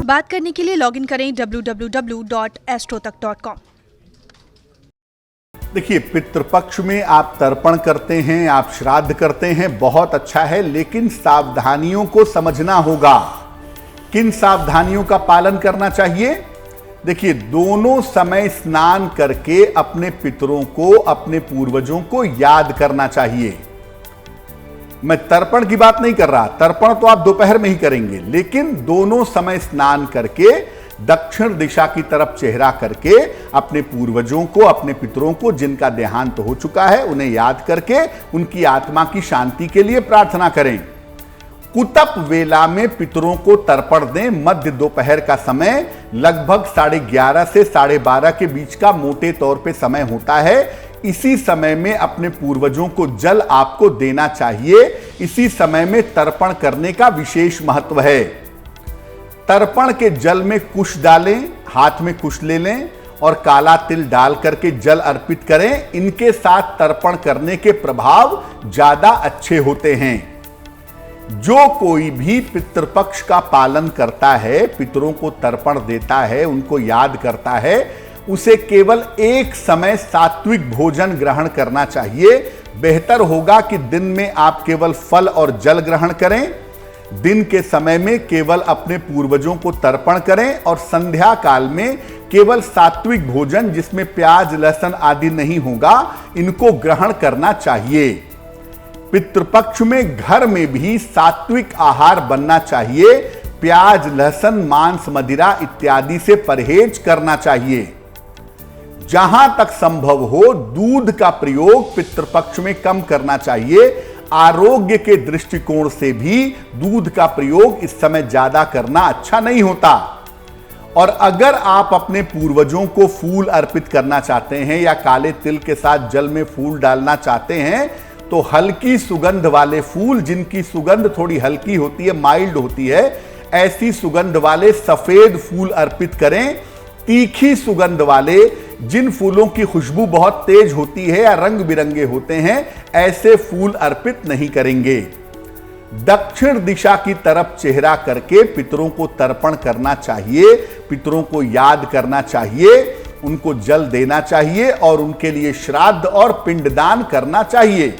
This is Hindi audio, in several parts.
बात करने के लिए लॉगिन करें www.astrotak.com। देखिए, पितृपक्ष में आप तर्पण करते हैं, आप श्राद्ध करते हैं, बहुत अच्छा है, लेकिन सावधानियों को समझना होगा। किन सावधानियों का पालन करना चाहिए? देखिए, दोनों समय स्नान करके अपने पितरों को, अपने पूर्वजों को याद करना चाहिए। मैं तर्पण की बात नहीं कर रहा, तर्पण तो आप दोपहर में ही करेंगे, लेकिन दोनों समय स्नान करके दक्षिण दिशा की तरफ चेहरा करके अपने पूर्वजों को, अपने पितरों को जिनका देहांत हो चुका है, उन्हें याद करके उनकी आत्मा की शांति के लिए प्रार्थना करें। कुतप वेला में पितरों को तर्पण दें। मध्य दोपहर का समय लगभग 11:30 से 12:30 के बीच का मोटे तौर पे समय होता है। इसी समय में अपने पूर्वजों को जल आपको देना चाहिए। इसी समय में तर्पण करने का विशेष महत्व है। तर्पण के जल में कुश डालें, हाथ में कुश ले लें और काला तिल डाल करके जल अर्पित करें। इनके साथ तर्पण करने के प्रभाव ज्यादा अच्छे होते हैं। जो कोई भी पितृपक्ष का पालन करता है, पितरों को तर्पण देता है, उनको याद करता है, उसे केवल एक समय सात्विक भोजन ग्रहण करना चाहिए। बेहतर होगा कि दिन में आप केवल फल और जल ग्रहण करें, दिन के समय में केवल अपने पूर्वजों को तर्पण करें और संध्या काल में केवल सात्विक भोजन जिसमें प्याज, लहसुन आदि नहीं होगा, इनको ग्रहण करना चाहिए। पितृपक्ष में घर में भी सात्विक आहार बनना चाहिए। प्याज, लहसुन, मांस, मदिरा इत्यादि से परहेज करना चाहिए। जहां तक संभव हो दूध का प्रयोग पितृपक्ष में कम करना चाहिए। आरोग्य के दृष्टिकोण से भी दूध का प्रयोग इस समय ज्यादा करना अच्छा नहीं होता। और अगर आप अपने पूर्वजों को फूल अर्पित करना चाहते हैं या काले तिल के साथ जल में फूल डालना चाहते हैं, तो हल्की सुगंध वाले फूल, जिनकी सुगंध थोड़ी हल्की होती है, माइल्ड होती है, ऐसी सुगंध वाले सफेद फूल अर्पित करें। तीखी सुगंध वाले, जिन फूलों की खुशबू बहुत तेज होती है या रंग बिरंगे होते हैं, ऐसे फूल अर्पित नहीं करेंगे। दक्षिण दिशा की तरफ चेहरा करके पितरों को तर्पण करना चाहिए, पितरों को याद करना चाहिए, उनको जल देना चाहिए और उनके लिए श्राद्ध और पिंडदान करना चाहिए।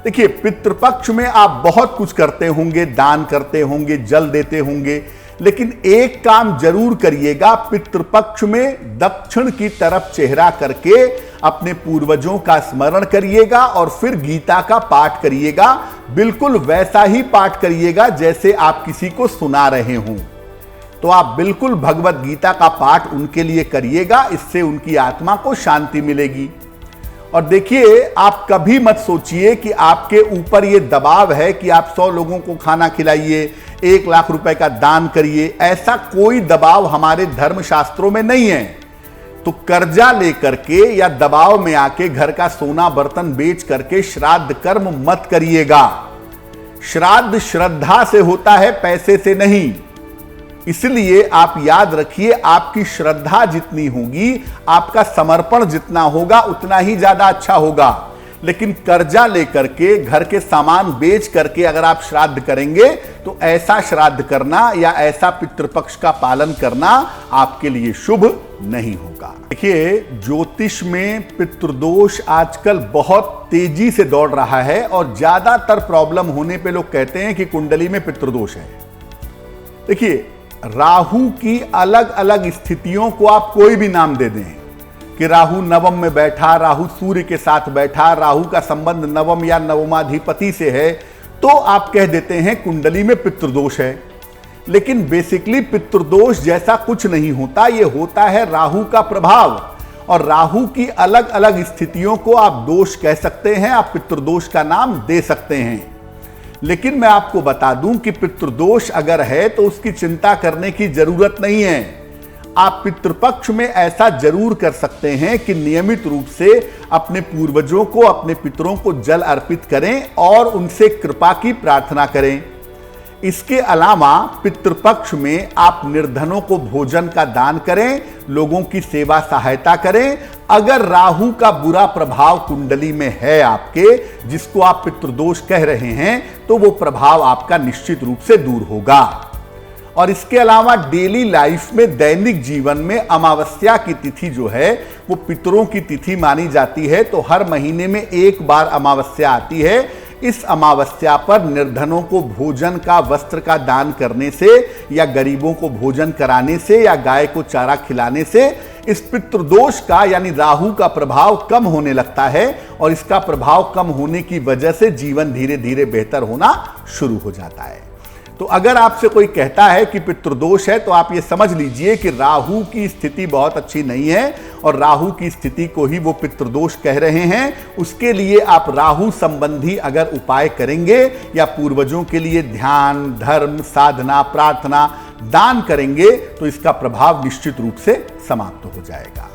देखिए, पितृपक्ष में आप बहुत कुछ करते होंगे, दान करते होंगे, जल देते होंगे, लेकिन एक काम जरूर करिएगा। पितृपक्ष में दक्षिण की तरफ चेहरा करके अपने पूर्वजों का स्मरण करिएगा और फिर गीता का पाठ करिएगा। बिल्कुल वैसा ही पाठ करिएगा जैसे आप किसी को सुना रहे हों। तो आप बिल्कुल भगवत गीता का पाठ उनके लिए करिएगा, इससे उनकी आत्मा को शांति मिलेगी। और देखिए, आप कभी मत सोचिए कि आपके ऊपर ये दबाव है कि आप 100 लोगों को खाना खिलाइए, 1 लाख रुपए का दान करिए। ऐसा कोई दबाव हमारे धर्म शास्त्रों में नहीं है। तो कर्जा लेकर के या दबाव में आके घर का सोना बर्तन बेच करके श्राद्ध कर्म मत करिएगा। श्राद्ध श्रद्धा से होता है, पैसे से नहीं। इसलिए आप याद रखिए, आपकी श्रद्धा जितनी होगी, आपका समर्पण जितना होगा, उतना ही ज्यादा अच्छा होगा। लेकिन कर्जा लेकर के, घर के सामान बेच करके अगर आप श्राद्ध करेंगे, तो ऐसा श्राद्ध करना या ऐसा पितृपक्ष का पालन करना आपके लिए शुभ नहीं होगा। देखिए, ज्योतिष में पितृदोष आजकल बहुत तेजी से दौड़ रहा है और ज्यादातर प्रॉब्लम होने पे लोग कहते हैं कि कुंडली में पितृदोष है। देखिए, राहु की अलग अलग स्थितियों को आप कोई भी नाम दे दें कि राहु नवम में बैठा, राहु सूर्य के साथ बैठा, राहु का संबंध नवम या नवमाधिपति से है, तो आप कह देते हैं कुंडली में पितृदोष है। लेकिन बेसिकली पितृदोष जैसा कुछ नहीं होता, यह होता है राहु का प्रभाव। और राहु की अलग अलग स्थितियों को आप दोष कह सकते हैं, आप पितृदोष का नाम दे सकते हैं। लेकिन मैं आपको बता दूं कि पितृदोष अगर है तो उसकी चिंता करने की जरूरत नहीं है। आप पितृपक्ष में ऐसा जरूर कर सकते हैं कि नियमित रूप से अपने पूर्वजों को, अपने पितरों को जल अर्पित करें और उनसे कृपा की प्रार्थना करें। इसके अलावा पितृपक्ष में आप निर्धनों को भोजन का दान करें, लोगों की सेवा सहायता करें। अगर राहु का बुरा प्रभाव कुंडली में है आपके, जिसको आप पितृदोष कह रहे हैं, तो वो प्रभाव आपका निश्चित रूप से दूर होगा। और इसके अलावा डेली लाइफ में, दैनिक जीवन में अमावस्या की तिथि जो है वो पितरों की तिथि मानी जाती है। तो हर महीने में एक बार अमावस्या आती है। इस अमावस्या पर निर्धनों को भोजन का, वस्त्र का दान करने से या गरीबों को भोजन कराने से या गाय को चारा खिलाने से इस पितृदोष का यानी राहु का प्रभाव कम होने लगता है और इसका प्रभाव कम होने की वजह से जीवन धीरे धीरे बेहतर होना शुरू हो जाता है। तो अगर आपसे कोई कहता है कि पितृदोष है तो आप ये समझ लीजिए कि राहु की स्थिति बहुत अच्छी नहीं है और राहु की स्थिति को ही वो पितृदोष कह रहे हैं। उसके लिए आप राहु संबंधी अगर उपाय करेंगे या पूर्वजों के लिए ध्यान, धर्म, साधना, प्रार्थना, दान करेंगे तो इसका प्रभाव निश्चित रूप से समाप्त हो जाएगा।